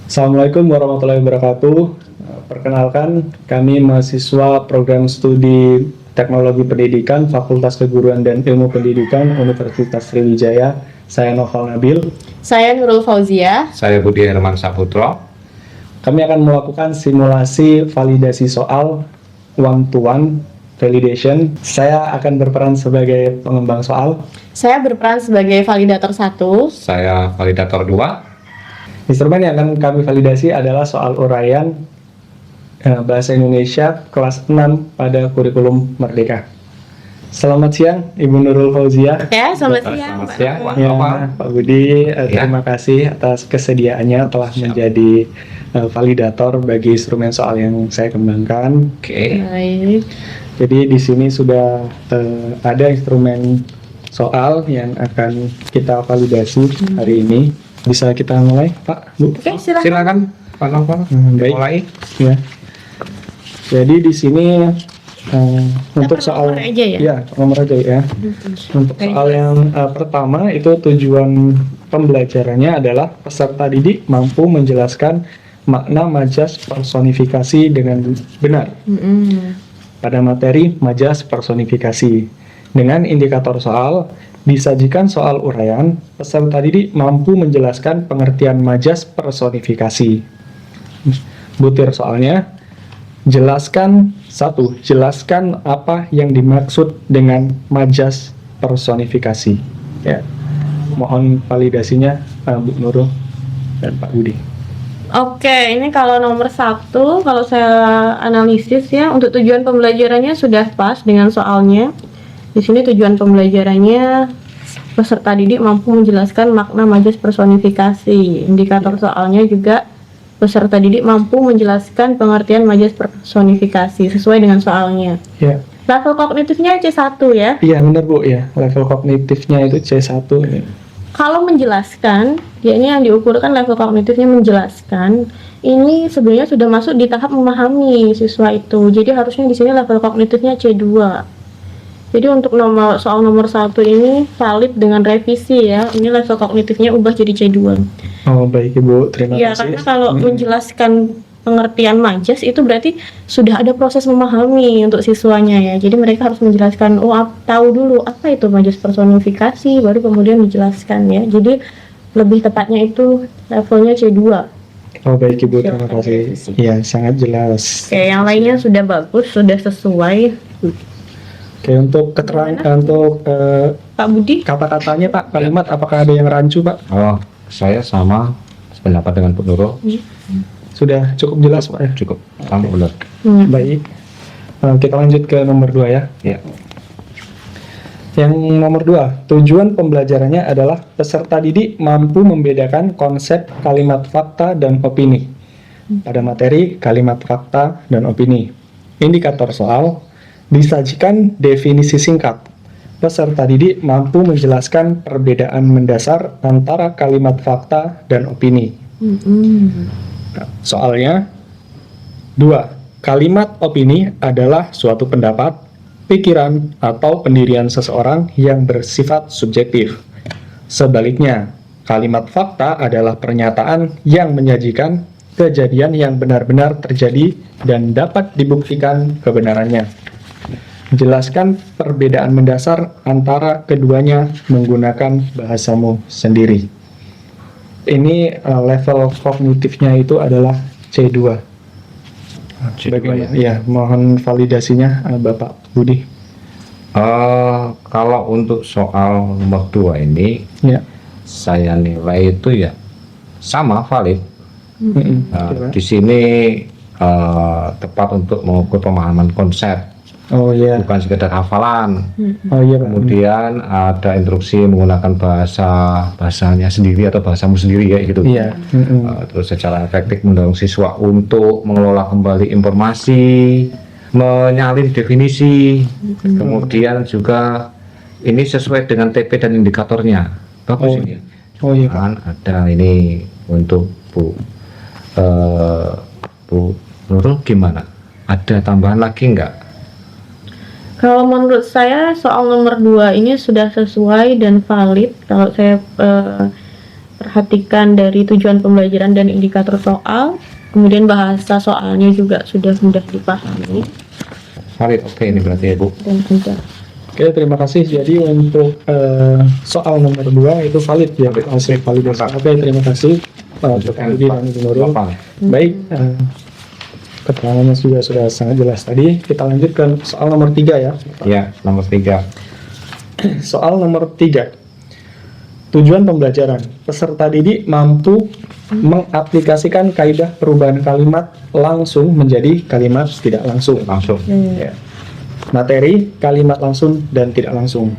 Assalamualaikum warahmatullahi wabarakatuh. Perkenalkan, kami mahasiswa program studi Teknologi Pendidikan Fakultas Keguruan dan Ilmu Pendidikan Universitas Sriwijaya. Saya Noval Nabil. Saya Nurul Fauzia. Saya Budi Herman Saputro. Kami akan melakukan simulasi validasi soal one-to-one validation. Saya akan berperan sebagai pengembang soal. Saya berperan sebagai validator 1. Saya validator 2. Instrumen yang akan kami validasi adalah soal uraian Bahasa Indonesia kelas 6 pada kurikulum Merdeka. Selamat siang, Ibu Nurul Fauzia. Ya, selamat siang. Selamat siang, Pak. Ya, Pak Budi, terima kasih atas kesediaannya telah menjadi validator bagi instrumen soal yang saya kembangkan. Oke. Baik. Jadi di sini sudah ada instrumen soal yang akan kita validasi hari ini. Bisa kita mulai, Pak, Bu? Oke, silakan. Silakan, Pak Novel. Baik. Mulai. Ya. Jadi di sini untuk Dapat soal nomor aja ya? nomor aja ya. Untuk soal yang pertama itu tujuan pembelajarannya adalah peserta didik mampu menjelaskan makna majas personifikasi dengan benar pada materi majas personifikasi. Dengan indikator soal disajikan soal uraian, peserta didik mampu menjelaskan pengertian majas personifikasi. Butir soalnya, jelaskan apa yang dimaksud dengan majas personifikasi. Ya, mohon validasinya Bu Nurul dan Pak Budi. Oke, ini kalau nomor 1, kalau saya analisis ya, untuk tujuan pembelajarannya sudah pas dengan soalnya. Di sini tujuan pembelajarannya peserta didik mampu menjelaskan makna majas personifikasi. Indikator soalnya juga peserta didik mampu menjelaskan pengertian majas personifikasi sesuai dengan soalnya. Ya. Level kognitifnya C1 ya. Iya benar Bu ya, level kognitifnya itu C1 ya. Kalau menjelaskan, ya ini yang diukurkan level kognitifnya menjelaskan. Ini sebenarnya sudah masuk di tahap memahami siswa itu. Jadi harusnya di sini level kognitifnya C2. Jadi untuk soal nomor 1 ini valid dengan revisi ya. Ini level kognitifnya ubah jadi C2. Oh baik Ibu, terima Ya, kasih. karena kalau menjelaskan pengertian majas itu berarti sudah ada proses memahami untuk siswanya ya. Jadi mereka harus menjelaskan, tahu dulu apa itu majas personifikasi, baru kemudian dijelaskan ya. Jadi lebih tepatnya itu levelnya C2. Oh baik Ibu, terima kasih. Ya, sangat jelas. Oke, yang lainnya sudah bagus, sudah sesuai. Oke, untuk keterangan untuk Pak Budi? kata-katanya Pak, kalimat apakah ada yang rancu Pak? Oh, saya sama pendapat dengan Bu Nurul. Sudah cukup jelas Pak ya? Cukup, sama benar. Baik. Kita lanjut ke nomor 2 ya. Ya. Yang nomor 2, tujuan pembelajarannya adalah peserta didik mampu membedakan konsep kalimat fakta dan opini pada materi kalimat fakta dan opini. Indikator soal disajikan definisi singkat. Peserta didik mampu menjelaskan perbedaan mendasar antara kalimat fakta dan opini. Soalnya 2. Kalimat opini adalah suatu pendapat, pikiran, atau pendirian seseorang yang bersifat subjektif. Sebaliknya, kalimat fakta adalah pernyataan yang menyajikan kejadian yang benar-benar terjadi dan dapat dibuktikan kebenarannya. Jelaskan perbedaan mendasar antara keduanya menggunakan bahasamu sendiri. Ini level kognitifnya itu adalah C2. Bagaimana? Ya, mohon validasinya Bapak Budi. Kalau untuk soal nomor 2 ini, Ya. saya nilai itu ya sama valid. Kira. Di sini tepat untuk mengukur pemahaman konsep. Oh iya. Bukan sekedar hafalan. Oh iya Pak. Kemudian ada instruksi menggunakan bahasanya sendiri atau bahasamu sendiri ya gitu. Iya. Terus secara efektif mendorong siswa untuk mengelola kembali informasi, menyalin definisi, kemudian juga ini sesuai dengan TP dan indikatornya. Bagus ini. Oh iya Pak. Kan ada ini untuk Bu Nurul gimana? Ada tambahan lagi nggak? Kalau menurut saya soal nomor 2 ini sudah sesuai dan valid. Kalau saya perhatikan dari tujuan pembelajaran dan indikator soal. Kemudian bahasa soalnya juga sudah mudah dipahami Valid, oke ini berarti ya Bu. dan mudah. Oke, terima kasih. Jadi untuk soal nomor 2 itu valid ya, hasil validasi. Oke, terima kasih Pak Budi dan Ibu Nurul. Baik, keterangannya juga sudah sangat jelas tadi. Kita lanjutkan soal nomor 3 ya. Ya, nomor 3. Soal nomor 3. Tujuan pembelajaran. Peserta didik mampu mengaplikasikan kaidah perubahan kalimat langsung menjadi kalimat tidak langsung. Langsung. Ya. Materi, kalimat langsung dan tidak langsung.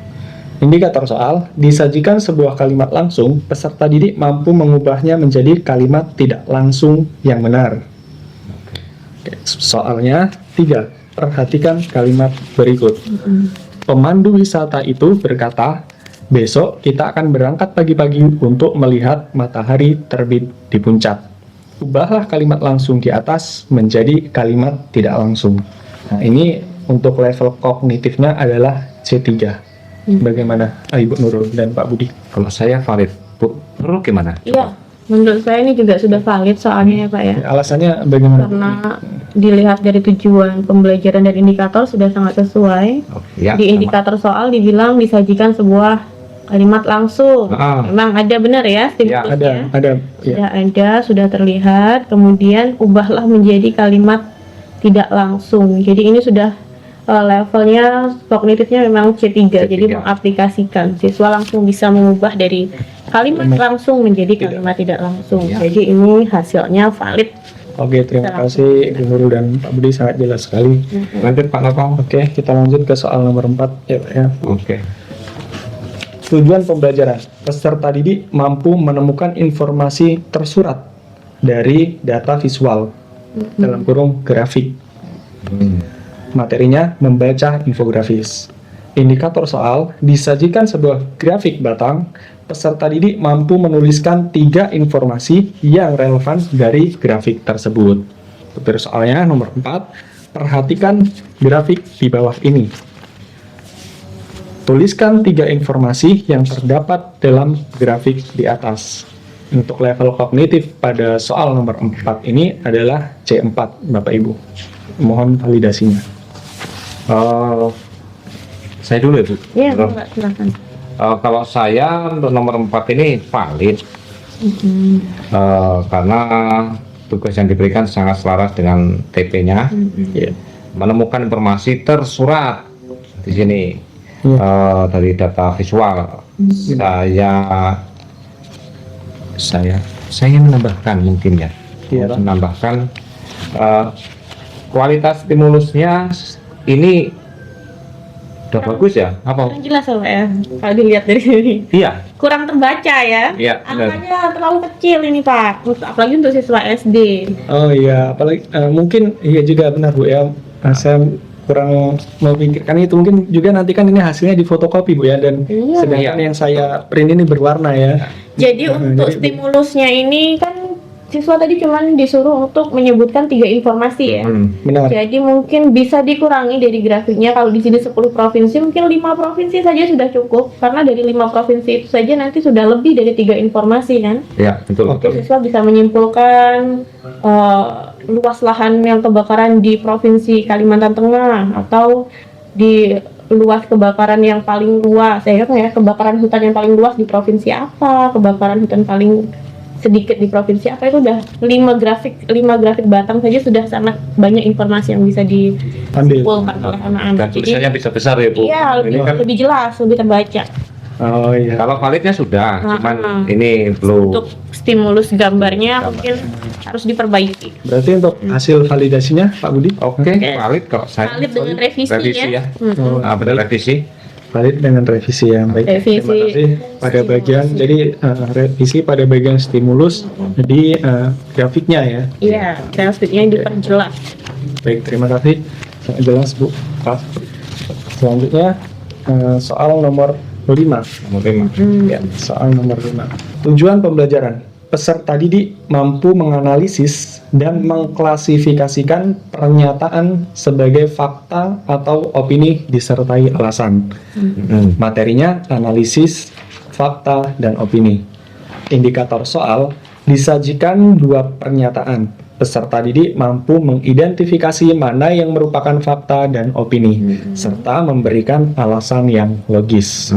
Indikator soal, disajikan sebuah kalimat langsung, peserta didik mampu mengubahnya menjadi kalimat tidak langsung yang benar. Oke, soalnya 3. Perhatikan kalimat berikut. Pemandu wisata itu berkata, besok kita akan berangkat pagi-pagi untuk melihat matahari terbit di puncak. Ubahlah kalimat langsung di atas menjadi kalimat tidak langsung. Nah, ini untuk level kognitifnya adalah C3. Bagaimana Ibu Nurul dan Pak Budi? Kalau saya valid, Bu Nurul gimana? Iya, menurut saya ini juga sudah valid soalnya ya Pak ya. Alasannya bagaimana? Karena dilihat dari tujuan pembelajaran dan indikator sudah sangat sesuai. Oke, ya, Di sama. indikator soal dibilang disajikan sebuah kalimat langsung. Memang ada benar ya stimulusnya. Ada. Ya. Sudah terlihat. Kemudian ubahlah menjadi kalimat tidak langsung. Jadi ini sudah levelnya kognitifnya memang C3. Jadi mengaplikasikan. Siswa langsung bisa mengubah dari kalimat langsung menjadi kalimat tidak langsung. Ya. Jadi ini hasilnya valid. Oke, terima kasih Ibu Nurul dan Pak Budi, sangat jelas sekali. Lanjut Pak Nopal. Oke, kita lanjut ke soal nomor 4 ya Pak ya. Oke. Tujuan pembelajaran. Peserta didik mampu menemukan informasi tersurat dari data visual dalam kurung grafik. Materinya membaca infografis. Indikator soal, disajikan sebuah grafik batang, peserta didik mampu menuliskan 3 informasi yang relevan dari grafik tersebut. Terus soalnya nomor 4, perhatikan grafik di bawah ini. Tuliskan 3 informasi yang terdapat dalam grafik di atas. Untuk level kognitif pada soal nomor 4 ini adalah C4, Bapak Ibu. Mohon validasinya. Saya dulu ya Bu. Ya, Nurul. Pak, silakan. Kalau saya untuk nomor 4 ini valid. Karena tugas yang diberikan sangat selaras dengan TP-nya. Ya. Menemukan informasi tersurat di sini. Dari data visual. Saya ingin menambahkan mungkin ya. Iya. Menambahkan kualitas stimulusnya ini udah bagus ya? Apa? Kurang jelas ya Pak ya, kalau dilihat dari sini. Iya. Kurang terbaca ya. Iya, benar. Angkanya terlalu kecil ini Pak, apalagi untuk siswa SD. Oh iya, apalagi mungkin iya juga benar Bu ya. Saya kurang memikirkan itu, mungkin juga nanti kan ini hasilnya di fotokopi Bu ya, dan Iya. sedangkan yang saya print ini berwarna ya. Jadi untuk stimulusnya ini kan siswa tadi cuman disuruh untuk menyebutkan 3 informasi ya. Benar. Jadi mungkin bisa dikurangi dari grafiknya. Kalau di sini 10 provinsi, mungkin 5 provinsi saja sudah cukup. Karena dari 5 provinsi itu saja nanti sudah lebih dari 3 informasi kan. Iya, betul. Oke. Siswa bisa menyimpulkan luas lahan yang kebakaran di provinsi Kalimantan Tengah atau di luas kebakaran yang paling luas. Saya ya, kebakaran hutan yang paling luas di provinsi apa, kebakaran hutan paling sedikit di provinsi apa, itu udah 5 grafik batang saja sudah sangat banyak informasi yang bisa disimpulkan oleh anak-anak. Dan tulisannya bisa besar ya Bu. Iya, Ini kan lebih jelas, lebih terbaca. Oh iya. kalau validnya sudah, cuman ini belum. Untuk stimulus gambarnya mungkin harus diperbaiki. Berarti untuk hasil validasinya Pak Budi? Oke, valid kalau saya. Valid dengan revisi ya. Benar revisi. Valid dengan revisi ya. Baik. Revisi Terima kasih pada bagian, jadi revisi pada bagian stimulus di grafiknya ya. Iya, grafiknya diperjelas. Baik, terima kasih. Sangat jelas Bu. Selanjutnya soal nomor 5. Nomor 5. Ya, soal nomor 5. Tujuan pembelajaran. Peserta didik mampu menganalisis dan mengklasifikasikan pernyataan sebagai fakta atau opini disertai alasan. Materinya analisis, fakta, dan opini. indikator soal disajikan dua pernyataan. Peserta didik mampu mengidentifikasi mana yang merupakan fakta dan opini, serta memberikan alasan yang logis.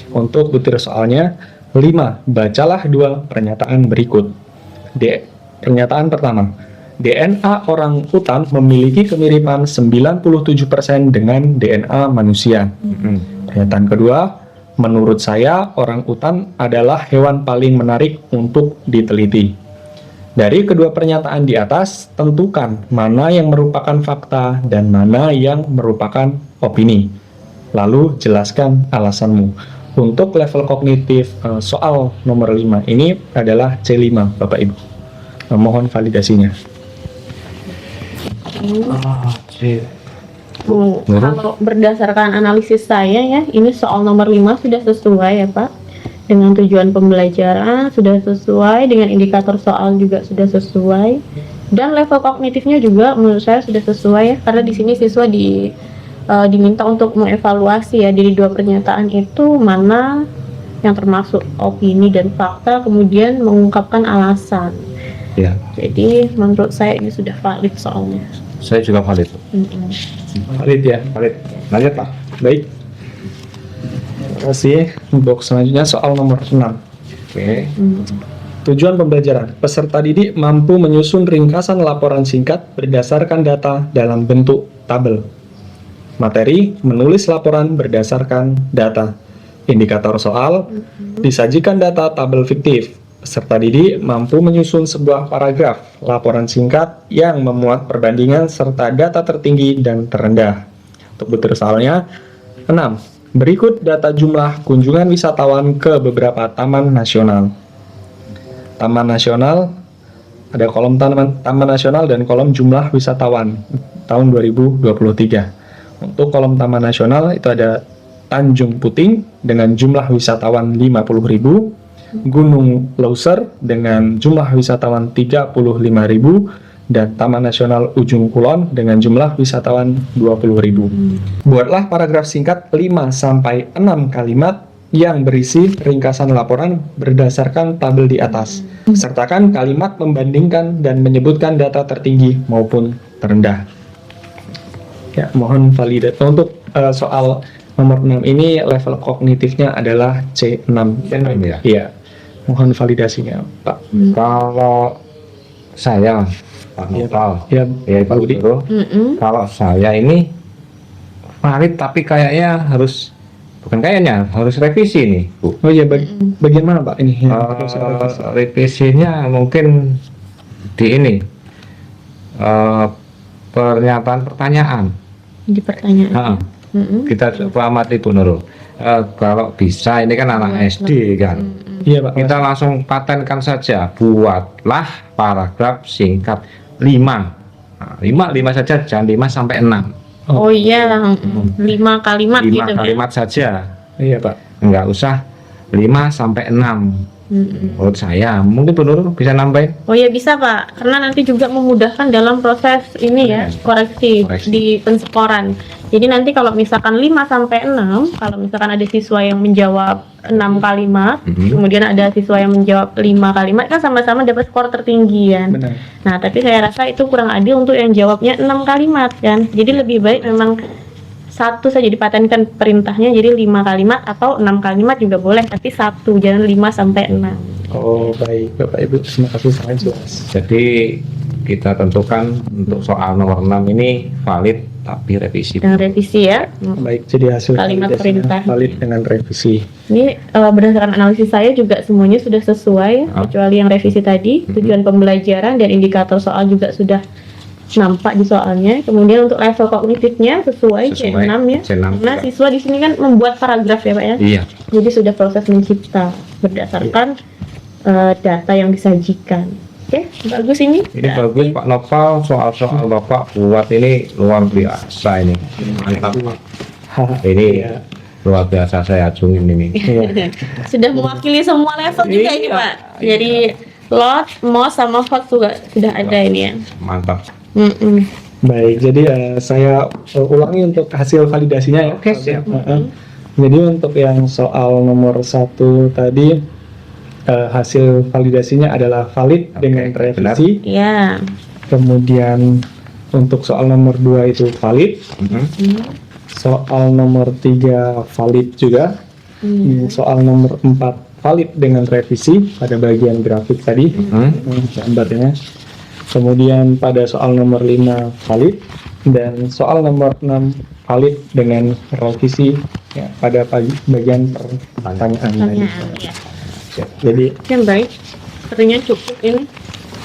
Untuk butir soalnya, 5. Bacalah dua pernyataan berikut. Pernyataan pertama, DNA orang utan memiliki kemiripan 97% dengan DNA manusia. Pernyataan kedua, menurut saya orang utan adalah hewan paling menarik untuk diteliti. Dari kedua pernyataan di atas, tentukan mana yang merupakan fakta dan mana yang merupakan opini. Lalu jelaskan alasanmu. Untuk level kognitif soal nomor 5 ini adalah C5, Bapak Ibu. Mohon validasinya. Kalau berdasarkan analisis saya ya, ini soal nomor 5 sudah sesuai ya Pak, dengan tujuan pembelajaran sudah sesuai, dengan indikator soal juga sudah sesuai, dan level kognitifnya juga menurut saya sudah sesuai ya, karena di sini siswa diminta untuk mengevaluasi ya dari dua pernyataan itu mana yang termasuk opini dan fakta, kemudian mengungkapkan alasan. Ya, Jadi menurut saya ini sudah valid soalnya. saya juga valid. Valid ya. Valid. Lanjut Pak. Baik. Terima kasih. Untuk selanjutnya soal nomor 6. Oke. Tujuan pembelajaran. Peserta didik mampu menyusun ringkasan laporan singkat berdasarkan data dalam bentuk tabel. Materi, menulis laporan berdasarkan data. Indikator soal, disajikan data tabel fiktif. Peserta didik mampu menyusun sebuah paragraf laporan singkat yang memuat perbandingan serta data tertinggi dan terendah. Untuk butir soalnya, 6. Berikut data jumlah kunjungan wisatawan ke beberapa taman nasional. Taman nasional, ada kolom taman nasional dan kolom jumlah wisatawan tahun 2023. Untuk kolom taman nasional itu ada Tanjung Puting dengan jumlah wisatawan 50.000, Gunung Leuser dengan jumlah wisatawan 35.000, dan Taman Nasional Ujung Kulon dengan jumlah wisatawan 20.000. Buatlah paragraf singkat 5-6 kalimat yang berisi ringkasan laporan berdasarkan tabel di atas. Sertakan kalimat membandingkan dan menyebutkan data tertinggi maupun terendah. Ya, mohon validat. Untuk soal nomor 6 ini level kognitifnya adalah C6. C6 ya? Iya. Mohon validasinya, Pak. Kalau saya, Pak Iya, Nopal, Ya, ya Pak Ibu Budi. Guru, kalau saya ini valid tapi kayaknya harus, bukan kayaknya, harus revisi nih Bu. Oh iya, bagian mana Pak ini? Ya, harus ada revisi. Revisinya mungkin di ini, pernyataan pertanyaan. Di pertanyaan. Ha, kita coba amati Bu Nurul. Kalau bisa, ini kan anak SD kan. Iya Pak. Kita langsung patenkan saja, buatlah paragraf singkat 5. Nah, 5 saja, jangan 5 sampai 6. Oh iya, 5 kalimat 5 gitu kalimat saja. Iya Pak. Enggak usah 5 sampai 6. Menurut saya, mungkin Bu Nurul bisa nambahin. Oh iya bisa Pak, karena nanti juga memudahkan dalam proses ini ya, koreksi di penskoran. Jadi nanti kalau misalkan 5 sampai 6, kalau misalkan ada siswa yang menjawab 6 kalimat, kemudian ada siswa yang menjawab 5 kalimat, kan sama-sama dapat skor tertinggi kan. Benar. Nah, tapi saya rasa itu kurang adil untuk yang jawabnya 6 kalimat kan. Jadi lebih baik memang satu saja dipatenkan perintahnya, jadi 5 kalimat atau 6 kalimat juga boleh, tapi satu, jangan 5 sampai 6. Oh baik Bapak Ibu, terima kasih sangat jelas. Jadi kita tentukan untuk soal nomor 6 ini valid tapi revisi. Dengan revisi ya. Baik, jadi hasil Kalimat validasinya perintah. valid dengan revisi. Ini berdasarkan analisis saya juga semuanya sudah sesuai, kecuali yang revisi tadi, tujuan pembelajaran dan indikator soal juga sudah nampak di soalnya. Kemudian untuk level kognitifnya sesuai C6 ya. C6 Karena juga. siswa di sini kan membuat paragraf ya Pak ya. Iya. Jadi sudah proses mencipta berdasarkan data yang disajikan. Oke, bagus ini. Ini bagus Pak Nopal, soal-soal Bapak buat ini luar biasa ini. Mantap. Ini Iya. luar biasa, saya acungin ini. Sudah mewakili semua level juga ini Pak. Jadi lot, MOS sama hot juga sudah ada ini ya. Mantap. Baik, jadi saya ulangi untuk hasil validasinya ya. Oke, siap. Jadi untuk yang soal nomor 1 tadi hasil validasinya adalah valid Oke, dengan revisi. Ya. Kemudian untuk soal nomor 2 itu valid. Soal nomor 3 valid juga. Soal nomor 4 valid dengan revisi pada bagian grafik tadi, gambarnya. Kemudian pada soal nomor 5 valid, dan soal nomor 6 valid dengan revisi ya, pada bagian pertanyaan tadi. Pertanyaan, ya. Jadi Oke, baik. Sepertinya cukup ini.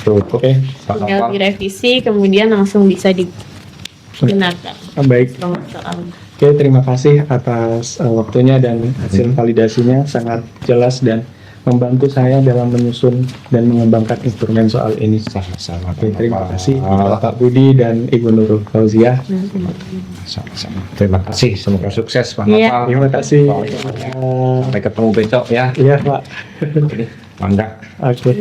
Cukup. oke, Tinggal direvisi, kemudian langsung bisa digunakan. baik. Soal. Oke, terima kasih atas waktunya dan hasil validasinya sangat jelas dan membantu saya dalam menyusun dan mengembangkan instrumen soal ini. Sama-sama. Oke, terima kasih Bapak Budi dan Ibu Nurul Fauziah. Sama-sama. Terima kasih. Semoga sukses Pak Iya. Noval. Terima kasih. Sampai ketemu besok ya. Iya, Pak. Ini, Mangga. Oke.